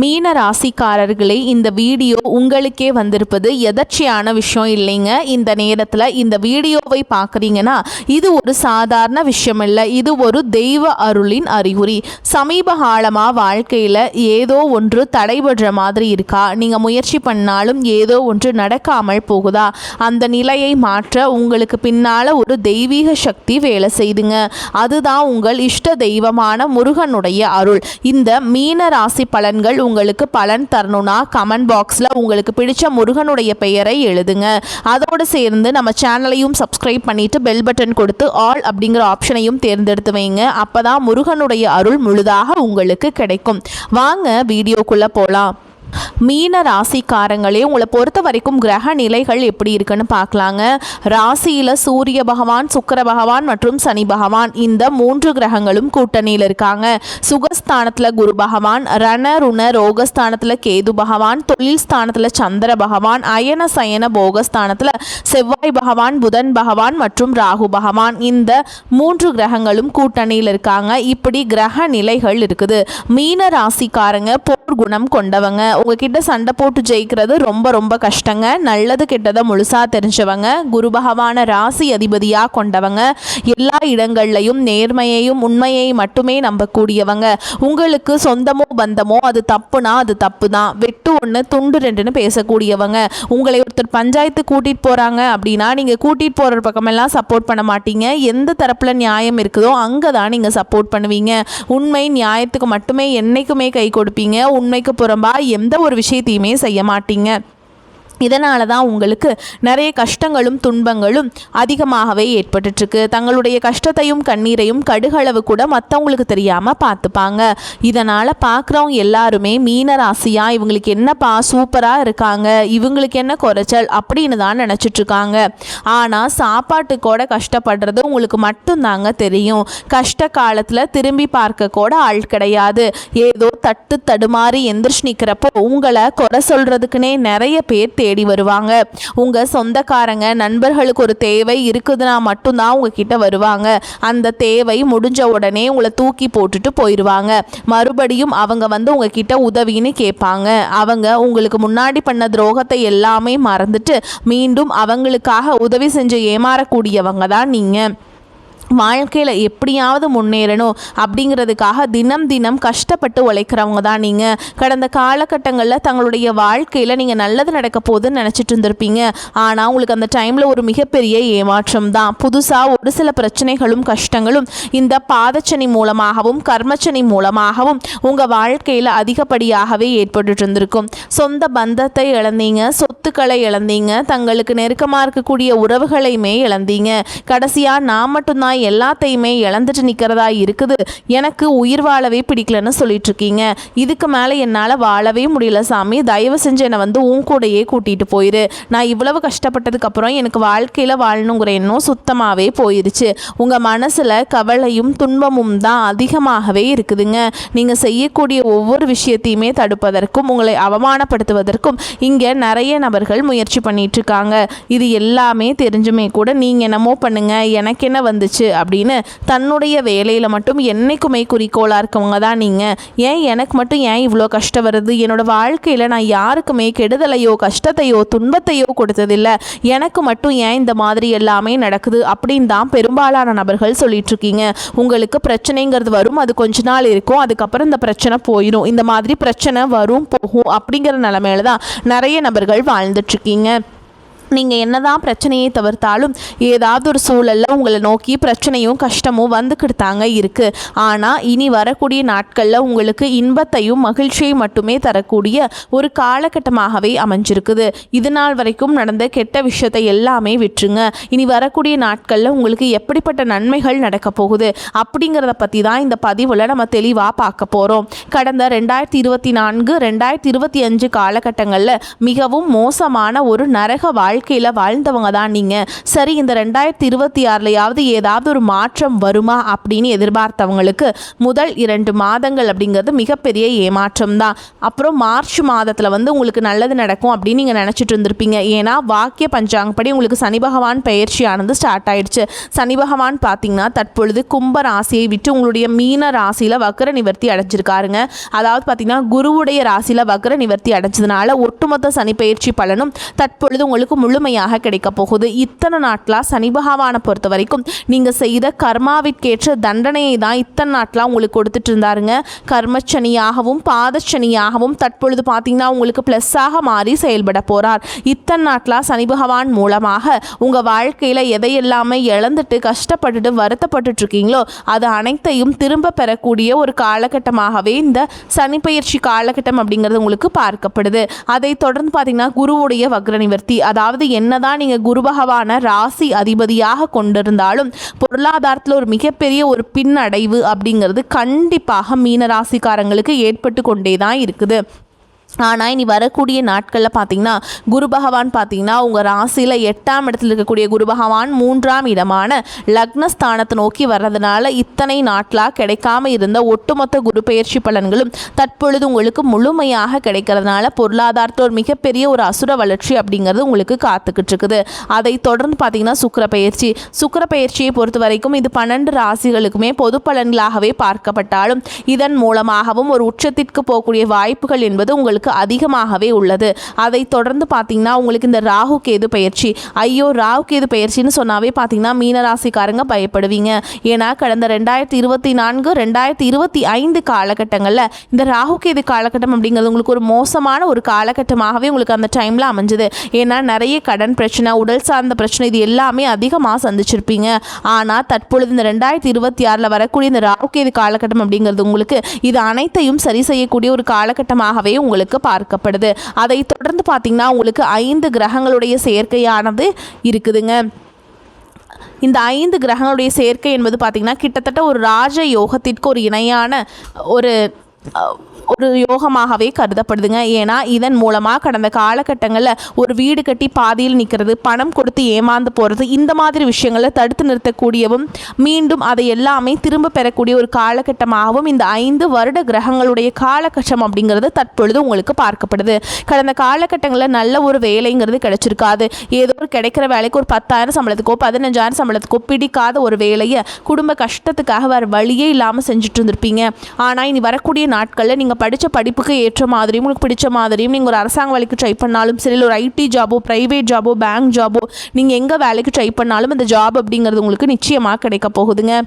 மீன ராசிக்காரர்களே, இந்த வீடியோ உங்களுக்கே வந்திருப்பது எதர்ச்சியான விஷயம் இல்லைங்க. இந்த நேரத்தில் இந்த வீடியோவை பார்க்குறீங்கன்னா இது ஒரு சாதாரண விஷயம் இல்லை, இது ஒரு தெய்வ அருளின் அறிகுறி. சமீப காலமாக வாழ்க்கையில் ஏதோ ஒன்று தடைபடுற மாதிரி இருக்கா? நீங்கள் முயற்சி பண்ணாலும் ஏதோ ஒன்று நடக்காமல் போகுதா? அந்த நிலையை மாற்ற உங்களுக்கு பின்னால் ஒரு தெய்வீக சக்தி வேலை செய்துங்க. அதுதான் உங்கள் இஷ்ட தெய்வமான முருகனுடைய அருள். இந்த மீன ராசி பலன்கள் உங்களுக்கு பலன் தரணும்னா கமெண்ட் பாக்ஸில் உங்களுக்கு பிடிச்ச முருகனுடைய பெயரை எழுதுங்க. அதோடு சேர்ந்து நம்ம சேனலையும் சப்ஸ்கிரைப் பண்ணிட்டு பெல் பட்டன் கொடுத்து ஆல் அப்படிங்கிற ஆப்ஷனையும் தேர்ந்தெடுத்து வைங்க. அப்பதான் முருகனுடைய அருள் முழுதாக உங்களுக்கு கிடைக்கும். வாங்க வீடியோக்குள்ள போலாம். மீன ராசிக்காரங்களே, உங்களை பொறுத்த வரைக்கும் கிரக நிலைகள் எப்படி இருக்குன்னு பார்க்கலாங்க. ராசியில் சூரிய பகவான், சுக்கிர பகவான் மற்றும் சனி பகவான், இந்த 3 கிரகங்களும் கூட்டணியில் இருக்காங்க. சுகஸ்தானத்தில் குரு பகவான், ரண ருண ரோகஸ்தானத்தில் கேது பகவான், தொழில் ஸ்தானத்தில் சந்திர பகவான், அயன சயன போகஸ்தானத்தில் செவ்வாய் பகவான், புதன் பகவான் மற்றும் ராகு பகவான், இந்த 3 கிரகங்களும் கூட்டணியில் இருக்காங்க. இப்படி கிரக நிலைகள் இருக்குது. மீன ராசிக்காரங்க போர் குணம் கொண்டவங்க. உங்ககிட்ட சண்டை போட்டு ஜெயிக்கிறது ரொம்ப ரொம்ப கஷ்டங்க. நல்லது கெட்டதை முழுசா தெரிஞ்சவங்க, குரு பகவான ராசி அதிபதியாக கொண்டவங்க, எல்லா இடங்கள்லையும் நேர்மையையும் உண்மையை மட்டுமே நம்பக்கூடியவங்க. உங்களுக்கு சொந்தமோ பந்தமோ அது தப்புனா அது தப்பு தான், வெட்டு ஒன்று துண்டு ரெண்டுன்னு பேசக்கூடியவங்க. உங்களை ஒருத்தர் பஞ்சாயத்து கூட்டிகிட்டு போகிறாங்க அப்படின்னா நீங்கள் கூட்டிகிட்டு போகிற பக்கமெல்லாம் சப்போர்ட் பண்ண மாட்டீங்க. எந்த தரப்பில் நியாயம் இருக்குதோ அங்கே தான் நீங்கள் சப்போர்ட் பண்ணுவீங்க. உண்மை நியாயத்துக்கு மட்டுமே என்றைக்குமே கை கொடுப்பீங்க. உண்மைக்கு புறம்பா எந்த ஒரு விஷயத்தையுமே செய்ய மாட்டீங்க. இதனால தான் உங்களுக்கு நிறைய கஷ்டங்களும் துன்பங்களும் அதிகமாகவே ஏற்பட்டுருக்கு. தங்களுடைய கஷ்டத்தையும் கண்ணீரையும் கடுகளவு கூட மற்றவங்களுக்கு தெரியாமல் பார்த்துப்பாங்க. இதனால் பார்க்குறவங்க எல்லாருமே மீன ராசியா இவங்களுக்கு என்னப்பா சூப்பராக இருக்காங்க, இவங்களுக்கு என்ன குறைச்சல் அப்படின்னு தான் நினச்சிட்ருக்காங்க. ஆனால் சாப்பாட்டுக்கூட கஷ்டப்படுறது உங்களுக்கு மட்டும்தாங்க தெரியும். கஷ்ட காலத்தில் திரும்பி பார்க்க கூட ஆள் கிடையாது. ஏதோ தட்டு தடுமாறி எந்திரிச்சு நிற்கிறப்போ உங்களை குறை சொல்கிறதுக்குன்னே நிறைய பேர் தேடி வருவாங்க. உங்க சொந்தக்காரங்க நண்பர்களுக்கு ஒரு தேவை இருக்குதுன்னா மட்டும்தான் உங்ககிட்ட வருவாங்க. அந்த தேவை முடிஞ்ச உடனே உங்களை தூக்கி போட்டுட்டு போயிடுவாங்க. மறுபடியும் அவங்க வந்து உங்ககிட்ட உதவின்னு கேட்பாங்க. அவங்க உங்களுக்கு முன்னாடி பண்ண துரோகத்தை எல்லாமே மறந்துட்டு மீண்டும் அவங்களுக்காக உதவி செஞ்சு ஏமாறக்கூடியவங்க தான் நீங்கள். வாழ்க்கையில் எப்படியாவது முன்னேறணும் அப்படிங்கிறதுக்காக தினம் தினம் கஷ்டப்பட்டு உழைக்கிறவங்க தான் நீங்கள். கடந்த காலகட்டங்களில் தங்களுடைய வாழ்க்கையில் நீங்கள் நல்லது நடக்க போகுதுன்னு நினச்சிட்டு இருந்திருப்பீங்க. ஆனால் உங்களுக்கு அந்த டைமில் ஒரு மிகப்பெரிய ஏமாற்றம் தான். புதுசாக ஒரு சில பிரச்சனைகளும் கஷ்டங்களும் இந்த பாதச்சனி மூலமாகவும் கர்மச்சனி மூலமாகவும் உங்கள் வாழ்க்கையில் அதிகப்படியாகவே ஏற்பட்டு இருந்திருக்கும். சொந்த பந்தத்தை இழந்தீங்க, சொத்துக்களை இழந்தீங்க, தங்களுக்கு நெருக்கமாக இருக்கக்கூடிய உறவுகளையுமே இழந்தீங்க. கடைசியாக நான் மட்டும்தான் எல்லாத்தையுமே இழந்துட்டு நிற்கிறதா இருக்குது, எனக்கு உயிர் வாழவே பிடிக்கலன்னு சொல்லிட்டு இருக்கீங்க. இதுக்கு மேலே என்னால் வாழவே முடியல சாமி, தயவு செஞ்சு என்னை வந்து உன் கூடையே கூட்டிகிட்டு போயிரு. நான் இவ்வளவு கஷ்டப்பட்டதுக்கப்புறம் எனக்கு வாழ்க்கையில் வாழணுங்கிற எண்ணம் சுத்தமாகவே போயிருச்சு. உங்கள் மனசில் கவலையும் துன்பமும் தான் அதிகமாகவே இருக்குதுங்க. நீங்கள் செய்யக்கூடிய ஒவ்வொரு விஷயத்தையுமே தடுப்பதற்கும் உங்களை அவமானப்படுத்துவதற்கும் இங்கே நிறைய நபர்கள் முயற்சி பண்ணிட்டு இருக்காங்க. இது எல்லாமே தெரிஞ்சுமே கூட நீங்கள் என்னமோ பண்ணுங்க, எனக்கு என்ன வந்துச்சு அப்படின்னு தன்னுடைய வேலையில் மட்டும் என்னைக்குமே குறிக்கோளாக இருக்கவங்க தான் நீங்கள். ஏன் எனக்கு மட்டும் ஏன் இவ்வளோ கஷ்டம் வருது, என்னோட வாழ்க்கையில் நான் யாருக்குமே கெடுதலையோ கஷ்டத்தையோ துன்பத்தையோ கொடுத்ததில்லை, எனக்கு மட்டும் ஏன் இந்த மாதிரி எல்லாமே நடக்குது அப்படின்னு தான் பெரும்பாலான நபர்கள் சொல்லிட்டு இருக்கீங்க. உங்களுக்கு பிரச்சனைங்கிறது வரும், அது கொஞ்ச நாள் இருக்கும், அதுக்கப்புறம் இந்த பிரச்சனை போயிடும். இந்த மாதிரி பிரச்சனை வரும் போகும் அப்படிங்கிற நிலைமையில தான் நிறைய நபர்கள் வாழ்ந்துட்டுருக்கீங்க. நீங்கள் என்னதான் பிரச்சனையை தவிர்த்தாலும் ஏதாவது ஒரு சூழலில் உங்களை நோக்கி பிரச்சனையும் கஷ்டமும் வந்துக்கிட்டு தாங்க இருக்குது. ஆனால் இனி வரக்கூடிய நாட்களில் உங்களுக்கு இன்பத்தையும் மகிழ்ச்சியை மட்டுமே தரக்கூடிய ஒரு காலகட்டமாகவே அமைஞ்சிருக்குது. இது நாள் வரைக்கும் நடந்த கெட்ட விஷயத்தை எல்லாமே விட்டுருங்க. இனி வரக்கூடிய நாட்களில் உங்களுக்கு எப்படிப்பட்ட நன்மைகள் நடக்க போகுது அப்படிங்கிறத பற்றி தான் இந்த பதிவில் நம்ம தெளிவாக பார்க்க போகிறோம். கடந்த 2024, 2025 காலகட்டங்களில் மிகவும் மோசமான ஒரு நரக வாழ்க்கை வாழ்க்கையில் வாழ்ந்தவங்க தான் நீங்கள். சரி, இந்த 2026 ஏதாவது ஒரு மாற்றம் வருமா அப்படின்னு எதிர்பார்த்தவங்களுக்கு முதல் 2 மாதங்கள் அப்படிங்கிறது மிகப்பெரிய ஏமாற்றம் தான். அப்புறம் மார்ச் மாதத்தில் உங்களுக்கு நல்லது நடக்கும் அப்படின்னு நீங்கள் நினச்சிட்டு இருந்திருப்பீங்க. ஏன்னா வாக்கிய பஞ்சாங்கப்படி உங்களுக்கு சனி பகவான் பயிற்சியானது ஸ்டார்ட் ஆயிடுச்சு. சனி பகவான் பார்த்தீங்கன்னா தற்பொழுது கும்ப ராசியை விட்டு உங்களுடைய மீன ராசியில் வக்ர நிவர்த்தி அடைஞ்சிருக்காருங்க. அதாவது பார்த்தீங்கன்னா குருவுடைய ராசியில் வக்ர நிவர்த்தி அடைஞ்சதுனால ஒட்டுமொத்த சனி பயிற்சி பலனும் தற்பொழுது உங்களுக்கு முழுமையாக கிடைக்க போகுது. இத்தனை நாட்களாக சனி பகவானை பொறுத்த வரைக்கும் நீங்கள் செய்த கர்மாவிற்கேற்ற தண்டனையை தான் இத்தனை நாட்களாக உங்களுக்கு கொடுத்துட்டு இருந்தாருங்க. கர்மச்சனியாகவும் பாதச்சனியாகவும் தற்பொழுது பார்த்தீங்கன்னா உங்களுக்கு ப்ளஸ்ஸாக மாறி செயல்பட போகிறார். இத்தனை நாட்களாக சனி பகவான் மூலமாக உங்கள் வாழ்க்கையில் எதையெல்லாமே இழந்துட்டு கஷ்டப்பட்டுட்டு வருத்தப்பட்டு இருக்கீங்களோ அது அனைத்தையும் திரும்ப பெறக்கூடிய ஒரு காலகட்டமாகவே இந்த சனி பயிற்சி காலகட்டம் அப்படிங்கிறது உங்களுக்கு பார்க்கப்படுது. அதை தொடர்ந்து பார்த்தீங்கன்னா குருவுடைய வக்ர நிவர்த்தி, அதாவது என்னதான் நீங்கள் குரு பகவான ராசி அதிபதியாக கொண்டிருந்தாலும் பொருளாதாரத்தில் ஒரு மிகப்பெரிய ஒரு பின்னடைவு அப்படிங்கிறது கண்டிப்பாக மீன ராசிக்காரங்களுக்கு ஏற்பட்டு கொண்டே தான் இருக்குது. ஆனால் இனி வரக்கூடிய நாட்களில் பார்த்தீங்கன்னா குரு பகவான் பார்த்தீங்கன்னா உங்கள் ராசியில் 8ஆம் இடத்தில் இருக்கக்கூடிய குரு பகவான் 3ஆம் இடமான லக்னஸ்தானத்தை நோக்கி வர்றதுனால இத்தனை நாட்களாக கிடைக்காம இருந்த ஒட்டுமொத்த குரு பயிற்சி பலன்களும் தற்பொழுது உங்களுக்கு முழுமையாக கிடைக்கிறதுனால பொருளாதாரத்தில் ஒரு மிகப்பெரிய ஒரு அசுர வளர்ச்சி அப்படிங்கிறது உங்களுக்கு காத்துக்கிட்டு இருக்குது. அதை தொடர்ந்து பார்த்தீங்கன்னா சுக்கிர பயிற்சியை பொறுத்த வரைக்கும் இது 12 ராசிகளுக்குமே பொது பலன்களாகவே பார்க்கப்பட்டாலும் இதன் மூலமாகவும் ஒரு உச்சத்திற்கு போகக்கூடிய வாய்ப்புகள் என்பது உங்களுக்கு அதிகமாகவே உள்ளது. அதை தொடர்ந்து பார்த்தீங்கன்னா உங்களுக்கு இந்த ராகு கேது பயிற்சி, ராகு கேது பயிற்சின்னு சொன்னாவே பார்த்தீங்கன்னா மீனராசிக்காரங்க பயப்படுவீங்க. ஏன்னா கடந்த 2024 2025 காலகட்டங்களில் இந்த ராகு கேது காலகட்டம் அப்படிங்கிறது உங்களுக்கு ஒரு மோசமான ஒரு காலகட்டமாகவே உங்களுக்கு அந்த டைமில் அமைஞ்சது. ஏன்னா நிறைய கடன் பிரச்சனை, உடல் சார்ந்த பிரச்சனை இது எல்லாமே அதிகமாக சந்திச்சிருப்பீங்க. ஆனால் தற்பொழுது இந்த 2026 வரக்கூடிய இந்த ராகு கேது காலகட்டம் அப்படிங்கிறது உங்களுக்கு இது அனைத்தையும் சரி செய்யக்கூடிய ஒரு காலகட்டமாகவே உங்களுக்கு பார்க்கப்படுது. அதை தொடர்ந்து பார்த்தீங்கன்னா உங்களுக்கு 5 கிரகங்களுடைய சேர்க்கையானது இருக்குதுங்க. இந்த 5 கிரகங்களுடைய சேர்க்கை என்பது பார்த்தீங்கன்னா கிட்டத்தட்ட ஒரு ராஜ யோகத்திற்கு ஒரு இணையான ஒரு யோகமாகவே கருதப்படுதுங்க. ஏன்னா இதன் மூலமாக கடந்த காலகட்டங்களில் ஒரு வீடு கட்டி பாதியில் நிற்கிறது, பணம் கொடுத்து ஏமாந்து போகிறது, இந்த மாதிரி விஷயங்களை தடுத்து நிறுத்தக்கூடியவும் மீண்டும் அதை எல்லாமே திரும்ப பெறக்கூடிய ஒரு காலகட்டமாகவும் இந்த 5 வருட கிரகங்களுடைய காலகட்டம் அப்படிங்கிறது தற்பொழுது உங்களுக்கு பார்க்கப்படுது. கடந்த காலகட்டங்களில் நல்ல ஒரு வேலைங்கிறது கிடைச்சிருக்காது. ஏதோ ஒரு கிடைக்கிற வேலைக்கு ஒரு 10,000 சம்பளத்துக்கோ 15,000 சம்பளத்துக்கோ பிடிக்காத ஒரு வேலையை குடும்ப கஷ்டத்துக்காக வேறு வழியே இல்லாமல் செஞ்சுட்டு இருந்திருப்பீங்க. ஆனால் இனி வரக்கூடிய நாட்களில் நீங்கள் படித்த படிப்புக்கு ஏற்ற மாதிரியும் உங்களுக்கு பிடிச்ச மாதிரியும் நீங்கள் ஒரு அரசாங்க வேலைக்கு ட்ரை பண்ணாலும் சரி, ஒரு ஐடி ஜாபோ, ப்ரைவேட் ஜாபோ, பேங்க் ஜாபோ, நீங்கள் எங்கே வேலைக்கு ட்ரை பண்ணாலும் இந்த ஜாப் அப்படிங்கிறது உங்களுக்கு நிச்சயமாக கிடைக்க போகுதுங்க.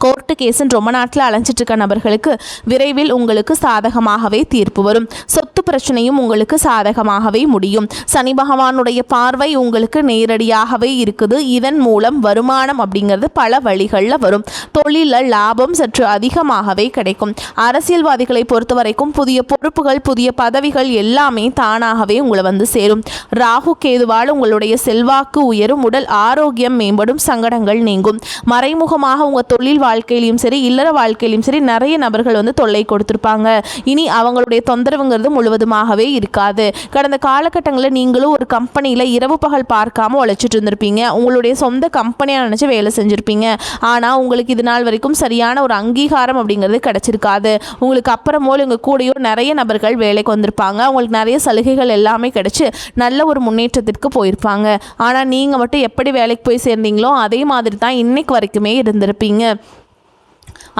கோர்ட்டு கேஸுன்னு ரொம்ப நாட்டில் அலைஞ்சிட்டு இருக்க நபர்களுக்கு விரைவில் உங்களுக்கு சாதகமாகவே தீர்ப்பு வரும். சொத்து பிரச்சனையும் உங்களுக்கு சாதகமாகவே முடியும். சனி பகவானுடைய பார்வை உங்களுக்கு நேரடியாகவே இருக்குது. இதன் மூலம் வருமானம் அப்படிங்கிறது பல வழிகளில் வரும். தொழிலில் லாபம் சற்று அதிகமாகவே கிடைக்கும். அரசியல்வாதிகளை பொறுத்த வரைக்கும் புதிய பொறுப்புகள், புதிய பதவிகள் எல்லாமே தானாகவே உங்களை வந்து சேரும். ராகு கேதுவால் உங்களுடைய செல்வாக்கு உயரும், உடல் ஆரோக்கியம் மேம்படும், சங்கடங்கள் நீங்கும். மறைமுகமாக உங்கள் தொழில் வாழ்க்கையிலும் சரி, இல்லற வாழ்க்கையிலும் சரி நிறைய நபர்கள் வந்து தொல்லை கொடுத்துருப்பாங்க. இனி அவங்களுடைய தொந்தரவுங்கிறது முழுவதுமாகவே இருக்காது. கடந்த காலகட்டங்களில் நீங்களும் ஒரு கம்பெனியில் இரவு பகல் பார்க்காம உழைச்சிட்டு இருந்திருப்பீங்க. உங்களுடைய சொந்த கம்பெனியாக நினச்சி வேலை செஞ்சுருப்பீங்க. ஆனால் உங்களுக்கு இது நாள் வரைக்கும் சரியான ஒரு அங்கீகாரம் அப்படிங்கிறது கிடச்சிருக்காது. உங்களுக்கு அப்புறமோ உங்கள் கூடயோ நிறைய நபர்கள் வேலைக்கு வந்திருப்பாங்க. உங்களுக்கு நிறைய சலுகைகள் எல்லாமே கிடச்சி நல்ல ஒரு முன்னேற்றத்திற்கு போயிருப்பாங்க. ஆனால் நீங்கள் மட்டும் எப்படி வேலைக்கு போய் சேர்ந்தீங்களோ அதே மாதிரி தான் இன்னைக்கு வரைக்குமே இருந்திருப்பீங்க.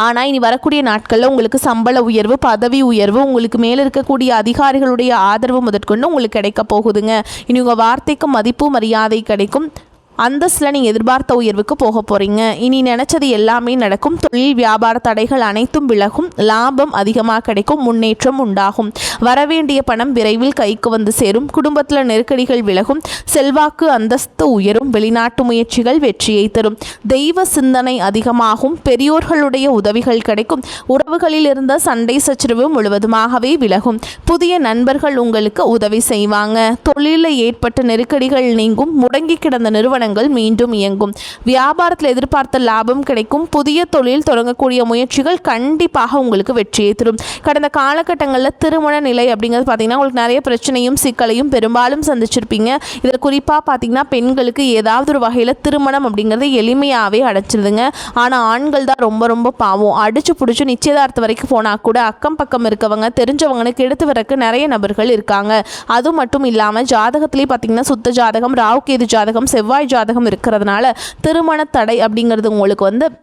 ஆனால் இனி வரக்கூடிய நாட்களில் உங்களுக்கு சம்பள உயர்வு, பதவி உயர்வு, உங்களுக்கு மேலே இருக்கக்கூடிய அதிகாரிகளுடைய ஆதரவு முதற்கொண்டு உங்களுக்கு கிடைக்க போகுதுங்க. இனி உங்கள் வார்த்தைக்கு மதிப்பு மரியாதை கிடைக்கும். அந்தஸ்தில் நீங்கள் எதிர்பார்த்த உயர்வுக்கு போக போகிறீங்க. இனி நினச்சது எல்லாமே நடக்கும். தொழில் வியாபார தடைகள் அனைத்தும் விலகும். லாபம் அதிகமாக கிடைக்கும். முன்னேற்றம் உண்டாகும். வரவேண்டிய பணம் விரைவில் கைக்கு வந்து சேரும். குடும்பத்தில் நெருக்கடிகள் விலகும். செல்வாக்கு அந்தஸ்து உயரும். வெளிநாட்டு முயற்சிகள் வெற்றியை தரும். தெய்வ சிந்தனை அதிகமாகும். பெரியோர்களுடைய உதவிகள் கிடைக்கும். உறவுகளில் இருந்த சண்டை சச்சரவு முழுவதுமாகவே விலகும். புதிய நண்பர்கள் உங்களுக்கு உதவி செய்வாங்க. தொழிலில் ஏற்பட்ட நெருக்கடிகள் நீங்கும். முடங்கி கிடந்த நிறுவனம் நிறுவனங்கள் மீண்டும் இயங்கும். வியாபாரத்தில் எதிர்பார்த்த லாபம் கிடைக்கும். புதிய தொழில் தொடங்கக்கூடிய முயற்சிகள் கண்டிப்பாக உங்களுக்கு வெற்றியை தரும். கடந்த காலகட்டங்களில் திருமண நிலை அப்படிங்கிறது பார்த்தீங்கன்னா உங்களுக்கு நிறைய பிரச்சனையும் சிக்கலையும் பெரும்பாலும் சந்திச்சிருப்பீங்க. இதில் குறிப்பாக பார்த்தீங்கன்னா பெண்களுக்கு ஏதாவது ஒரு வகையில் திருமணம் அப்படிங்கிறது எளிமையாகவே அடைச்சிருதுங்க. ஆனால் ஆண்கள் தான் ரொம்ப ரொம்ப பாவம். அடிச்சு பிடிச்சி நிச்சயதார்த்தம் வரைக்கும் போனால் கூட அக்கம் பக்கம் இருக்கவங்க தெரிஞ்சவங்கன்னு கெடுத்து வரக்கு நிறைய நபர்கள் இருக்காங்க. அது மட்டும் இல்லாமல் ஜாதகத்திலே பார்த்தீங்கன்னா சுத்த ஜாதகம், ராவுகேது ஜாதகம், செவ்வாய் ஜாதகம் இருக்கிறதுனால திருமண தடை அப்படிங்கிறது உங்களுக்கு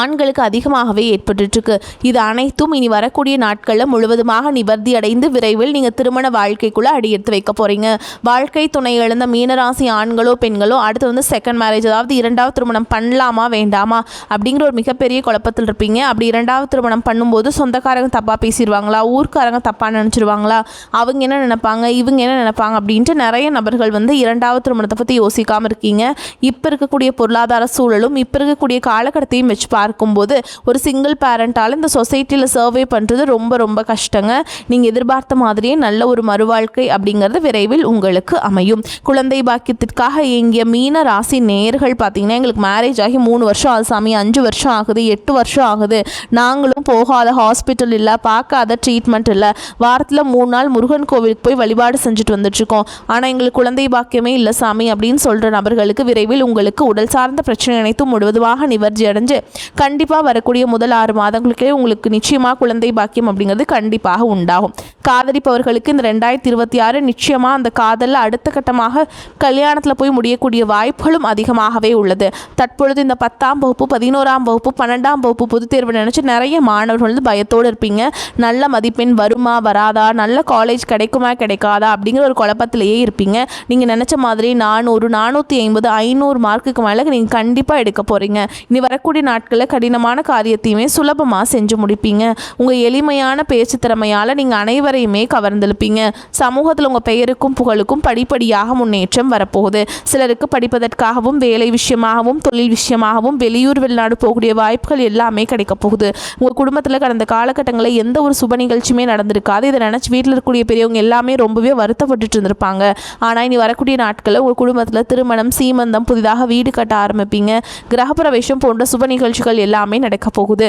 ஆண்களுக்கு அதிகமாகவே ஏற்பட்டுருக்கு. இது அனைத்தும் இனி வரக்கூடிய நாட்களில் முழுவதுமாக நிவர்த்தி அடைந்து விரைவில் நீங்கள் திருமண வாழ்க்கைக்குள்ளே அடியெடுத்து வைக்க போகிறீங்க. வாழ்க்கை துணை இழந்த மீனராசி ஆண்களோ பெண்களோ அடுத்து செகண்ட் மேரேஜ், அதாவது இரண்டாவது திருமணம் பண்ணலாமா வேண்டாமா அப்படிங்கிற ஒரு மிகப்பெரிய குழப்பத்தில் இருப்பீங்க. அப்படி இரண்டாவது திருமணம் பண்ணும்போது சொந்தக்காரங்க தப்பாக பேசிடுவாங்களா, ஊர்க்காரங்க தப்பாக நினச்சிருவாங்களா, அவங்க என்ன நினைப்பாங்க, இவங்க என்ன நினைப்பாங்க அப்படின்ட்டு நிறைய நபர்கள் இரண்டாவது திருமணத்தை பற்றி யோசிக்காமல் இருக்கீங்க. இப்போ இருக்கக்கூடிய பொருளாதார சூழலும் இப்போ இருக்கக்கூடிய காலகட்டத்தையும் வச்சு பார்க்கும்போது ஒரு சிங்கிள் பேரண்டால் இந்த சொசைட்டியில் சர்வே பண்ணுறது ரொம்ப ரொம்ப கஷ்டங்க. நீங்கள் எதிர்பார்த்த மாதிரியே நல்ல ஒரு மறுவாழ்க்கை அப்படிங்கிறது விரைவில் உங்களுக்கு அமையும். குழந்தை பாக்கியத்திற்காக இயங்கிய மீன ராசி நேயர்கள் பார்த்தீங்கன்னா எங்களுக்கு மேரேஜ் ஆகி 3 வருஷம் ஆகுது சாமி, 5 வருஷம் ஆகுது, 8 வருஷம் ஆகுது, நாங்களும் போகாத ஹாஸ்பிட்டல் இல்லை, பார்க்காத ட்ரீட்மெண்ட் இல்லை, வாரத்தில் 3 நாள் முருகன் கோவிலுக்கு போய் வழிபாடு செஞ்சுட்டு வந்துட்டுருக்கோம், ஆனால் எங்களுக்கு குழந்தை பாக்கியமே இல்லை சாமி அப்படின்னு சொல்கிற நபர்களுக்கு விரைவில் உங்களுக்கு உடல் சார்ந்த பிரச்சனை அனைத்தும் முழுவதுமாக நிவர்த்தி அடைஞ்சு கண்டிப்பாக வரக்கூடிய முதல் 6 மாதங்களுக்கே உங்களுக்கு நிச்சயமாக குழந்தை பாக்கியம் அப்படிங்கிறது கண்டிப்பாக உண்டாகும். காதலிப்பவர்களுக்கு இந்த 2026 நிச்சயமாக அந்த காதலில் அடுத்த கட்டமாக கல்யாணத்தில் போய் முடியக்கூடிய வாய்ப்புகளும் அதிகமாகவே உள்ளது. தற்பொழுது இந்த 10ஆம் வகுப்பு, 11ஆம் வகுப்பு, 12ஆம் வகுப்பு பொதுத் தேர்வு நினச்சி நிறைய மாணவர்கள் பயத்தோடு இருப்பீங்க. நல்ல மதிப்பெண் வருமா வராதா, நல்ல காலேஜ் கிடைக்குமா கிடைக்காதா அப்படிங்கிற ஒரு குழப்பத்திலேயே இருப்பீங்க. நீங்கள் நினச்ச மாதிரி 400, 450, 500 மார்க்குக்கு மேலே நீங்கள் கண்டிப்பாக எடுக்க போகிறீங்க. இனி வரக்கூடிய நாட்களில் கடினமான காரியத்தையுமே சுலபமாக செஞ்சு முடிப்பீங்க. உங்கள் எளிமையான பேச்சு திறமையால் நீங்கள் அனைவரையுமே கவர்ந்தெழுப்பீங்க. சமூகத்தில் உங்கள் பெயருக்கும் புகழுக்கும் படிப்படியாக முன்னேற்றம் வரப்போகுது. சிலருக்கு படிப்பதற்காகவும் வேலை விஷயமாகவும் தொழில் விஷயமாகவும் வெளியூர் வெளிநாடு போகக்கூடிய வாய்ப்புகள் எல்லாமே கிடைக்க போகுது. உங்கள் குடும்பத்தில் கடந்த காலகட்டங்களில் எந்த ஒரு சுப நிகழ்ச்சியுமே நடந்திருக்காது. இதை நினச்சி வீட்டில் இருக்கக்கூடிய பெரியவங்க எல்லாமே ரொம்பவே வருத்தப்பட்டு இருந்திருப்பாங்க. ஆனால் இனி வரக்கூடிய நாட்களில் உங்கள் குடும்பத்தில் திருமணம், சீமந்தம், புதிதாக வீடு கட்ட ஆரம்பிப்பீங்க. கிரகப்பிரவேசம் போன்ற சுப நிகழ்ச்சிகள் எல்லாமே நடக்க போகுது.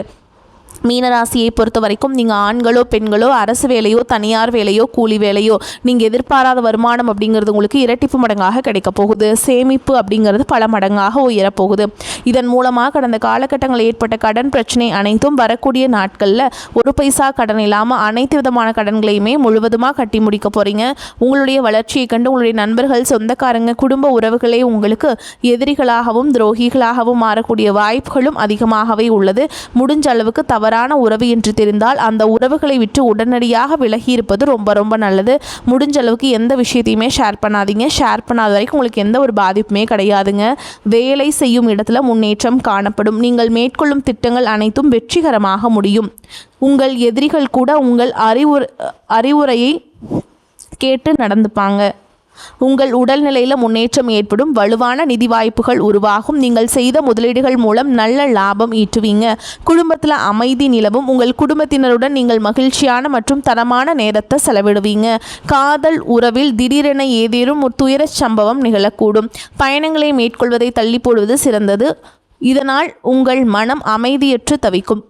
மீனராசியை பொறுத்த வரைக்கும் நீங்கள் ஆண்களோ பெண்களோ அரசு வேலையோ தனியார் வேலையோ கூலி வேலையோ நீங்கள் எதிர்பாராத வருமானம் அப்படிங்கிறது உங்களுக்கு இரட்டிப்பு மடங்காக கிடைக்க போகுது. சேமிப்பு அப்படிங்கிறது பல மடங்காக உயரப்போகுது. இதன் மூலமாக கடந்த காலகட்டங்களில் ஏற்பட்ட கடன் பிரச்சனை அனைத்தும் வரக்கூடிய நாட்களில் ஒரு பைசா கடன் இல்லாமல் அனைத்து விதமான கடன்களையுமே முழுவதுமாக கட்டி முடிக்க போகிறீங்க. உங்களுடைய வளர்ச்சியை கண்டு உங்களுடைய நண்பர்கள், சொந்தக்காரங்க, குடும்ப உறவுகளே உங்களுக்கு எதிரிகளாகவும் துரோகிகளாகவும் மாறக்கூடிய வாய்ப்புகளும் அதிகமாகவே உள்ளது. முடிஞ்ச அளவுக்கு தவறான உறவு என்று தெரிந்தால் அந்த உறவுகளை விட்டு உடனடியாக விலகி இருப்பது ரொம்ப ரொம்ப நல்லது. முடிஞ்ச அளவுக்கு எந்த விஷயத்தையுமே ஷேர் பண்ணாதீங்க. ஷேர் பண்ணாத வரைக்கும் உங்களுக்கு எந்த ஒரு பாதிப்புமே கிடையாதுங்க. வேலை செய்யும் இடத்துல முன்னேற்றம் காணப்படும். நீங்கள் மேற்கொள்ளும் திட்டங்கள் அனைத்தும் வெற்றிகரமாக முடியும். உங்கள் எதிரிகள் கூட உங்கள் அறிவுரையை கேட்டு நடந்துப்பாங்க. உங்கள் உடல்நிலையில் முன்னேற்றம் ஏற்படும். வலுவான நிதி வாய்ப்புகள் உருவாகும். நீங்கள் செய்த முதலீடுகள் மூலம் நல்ல லாபம் ஈட்டுவீங்க. குடும்பத்தில் அமைதி நிலவும். உங்கள் குடும்பத்தினருடன் நீங்கள் மகிழ்ச்சியான மற்றும் தரமான நேரத்தை செலவிடுவீங்க. காதல் உறவில் திடீரென ஏதேனும் ஒரு துயர சம்பவம் நிகழக்கூடும். பயணங்களை மேற்கொள்வதை தள்ளி போடுவது சிறந்தது. இதனால் உங்கள் மனம் அமைதியற்று தவிக்கும்.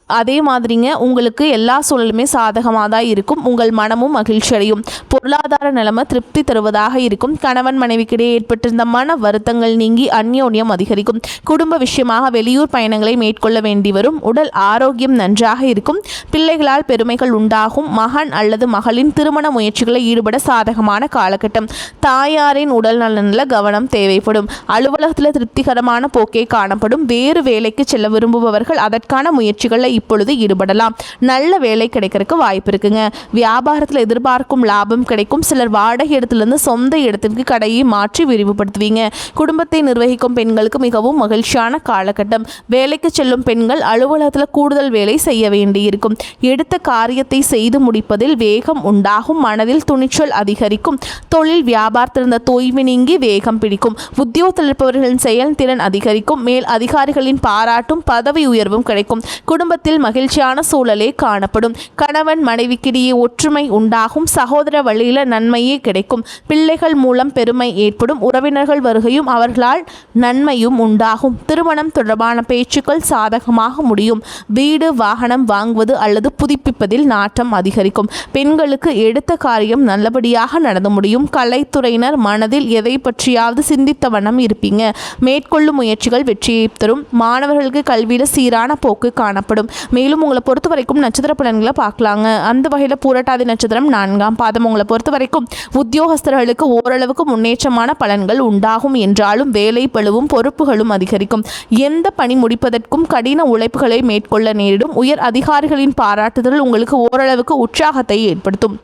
அதே மாதிரிங்க உங்களுக்கு எல்லா சூழலுமே சாதகமாக தான் இருக்கும். உங்கள் மனமும் மகிழ்ச்சி அடையும். பொருளாதார நிலைமை திருப்தி தருவதாக இருக்கும். கணவன் மனைவிக்கிடையே ஏற்பட்டிருந்த மன வருத்தங்கள் நீங்கி அந்யோன்யம் அதிகரிக்கும். குடும்ப விஷயமாக வெளியூர் பயணங்களை மேற்கொள்ள வேண்டி வரும். உடல் ஆரோக்கியம் நன்றாக இருக்கும். பிள்ளைகளால் பெருமைகள் உண்டாகும். மகன் அல்லது மகளின் திருமண முயற்சிகளை ஈடுபட சாதகமான காலகட்டம். தாயாரின் உடல் நலனில் கவனம் தேவைப்படும். அலுவலகத்தில் திருப்திகரமான போக்கே காணப்படும். வேறு வேலைக்கு செல்ல விரும்புபவர்கள் அதற்கான முயற்சிகளை இப்பொழுது ஈடுபடலாம். நல்ல வேலை கிடைக்கிறதுக்கு வாய்ப்பு இருக்குங்க. வியாபாரத்தில் எதிர்பார்க்கும் லாபம் கிடைக்கும். சிலர் வாடகை இடத்திலிருந்து சொந்த இடத்திற்கு கடையை மாற்றி விரிவுபடுத்துவீங்க. குடும்பத்தை நிர்வகிக்கும் பெண்களுக்கு மிகவும் மகிழ்ச்சியான காலகட்டம். வேலைக்கு செல்லும் பெண்கள் அலுவலகத்தில் கூடுதல் வேலை செய்ய வேண்டியிருக்கும். எடுத்த காரியத்தை செய்து முடிப்பதில் வேகம் உண்டாகும். மனதில் துணிச்சல் அதிகரிக்கும். தொழில் வியாபாரத்தில் இருந்த தொய்வு நீங்கி வேகம் பிடிக்கும். உத்தியோகத்தில் இருப்பவர்களின் செயல்திறன் அதிகரிக்கும். மேல் அதிகாரிகளின் பாராட்டும் பதவி உயர்வும் கிடைக்கும். குடும்பத்தில் குடும்பத்தில் மகிழ்ச்சியான சூழலே காணப்படும். கணவன் மனைவிக்கிடையே ஒற்றுமை உண்டாகும். சகோதர வழியில நன்மையே கிடைக்கும். பிள்ளைகள் மூலம் பெருமை ஏற்படும். உறவினர்கள் வருகையும் அவர்களால் நன்மையும் உண்டாகும். திருமணம் தொடர்பான பேச்சுக்கள் சாதகமாக முடியும். வீடு வாகனம் வாங்குவது அல்லது புதுப்பிப்பதில் நாட்டம் அதிகரிக்கும். பெண்களுக்கு எடுத்த காரியம் நல்லபடியாக நடந்து முடியும். கலைத்துறையினர் மனதில் எதை பற்றியாவது சிந்தித்த வண்ணம் இருப்பீங்க. மேற்கொள்ளும் முயற்சிகள் வெற்றியை தரும். மாணவர்களுக்கு கல்வியில சீரான போக்கு காணப்படும். மேலும் உங்களை பொறுத்த வரைக்கும் நட்சத்திர பலன்களை பார்க்கலாங்க. அந்த வகையில் பூரட்டாதி நட்சத்திரம் 4ஆம் பாதம். உங்களை பொறுத்த வரைக்கும் உத்தியோகஸ்தர்களுக்கு ஓரளவுக்கு முன்னேற்றமான பலன்கள் உண்டாகும் என்றாலும் வேலை பளுவும் பொறுப்புகளும் அதிகரிக்கும். எந்த பணி முடிப்பதற்கும் கடின உழைப்புகளை மேற்கொள்ள நேரிடும். உயர் அதிகாரிகளின் பாராட்டுதல் உங்களுக்கு ஓரளவுக்கு உற்சாகத்தை ஏற்படுத்தும்.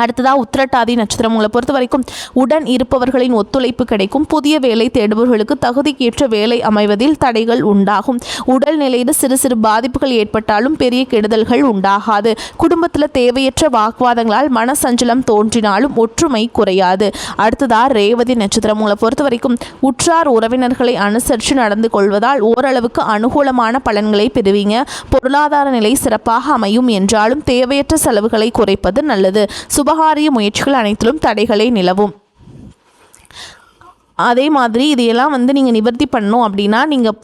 அடுத்ததாக உத்திரட்டாதி நட்சத்திரம். உங்களை பொறுத்த வரைக்கும் உடன் இருப்பவர்களின் ஒத்துழைப்பு கிடைக்கும். புதிய வேலை தேடுபவர்களுக்கு தகுதிக்கேற்ற வேலை அமைவதில் தடைகள் உண்டாகும். உடல் நிலையில் சிறு சிறு பாதிப்புகள் ஏற்பட்டாலும் பெரிய கெடுதல்கள் உண்டாகாது. குடும்பத்தில் தேவையற்ற வாக்குவாதங்களால் மனசஞ்சலம் தோன்றினாலும் ஒற்றுமை குறையாது. அடுத்ததாக ரேவதி நட்சத்திரம். உங்களை பொறுத்த வரைக்கும் உற்றார் உறவினர்களை அனுசரித்து நடந்து கொள்வதால் ஓரளவுக்கு அனுகூலமான பலன்களை பெறுவீங்க. பொருளாதார நிலை சிறப்பாக அமையும் என்றாலும் தேவையற்ற செலவுகளை குறைப்பது நல்லது. சுபகாரிய முயற்சிகள் அனைத்திலும் தடைகளை நிலவும். அதே மாதிரி இதையெல்லாம் நீங்கள் நிவர்த்தி பண்ணணும் அப்படின்னா நீங்கள்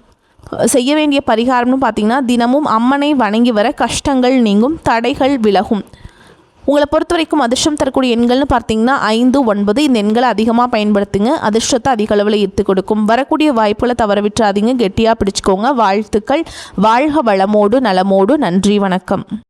செய்ய வேண்டிய பரிகாரம்னு பார்த்தீங்கன்னா தினமும் அம்மனை வணங்கி வர கஷ்டங்கள் நீங்கும், தடைகள் விலகும். உங்களை பொறுத்த வரைக்கும் அதிர்ஷ்டம் தரக்கூடிய எண்கள்னு பார்த்தீங்கன்னா 5, 9 இந்த எண்களை அதிகமாக பயன்படுத்துங்க. அதிர்ஷ்டத்தை அதிக அளவில் ஈர்த்து கொடுக்கும். வரக்கூடிய வாய்ப்புகளை தவற விட்டுறாதீங்க. கெட்டியாக பிடிச்சிக்கோங்க. வாழ்த்துக்கள். வாழ்க வளமோடு நலமோடு. நன்றி, வணக்கம்.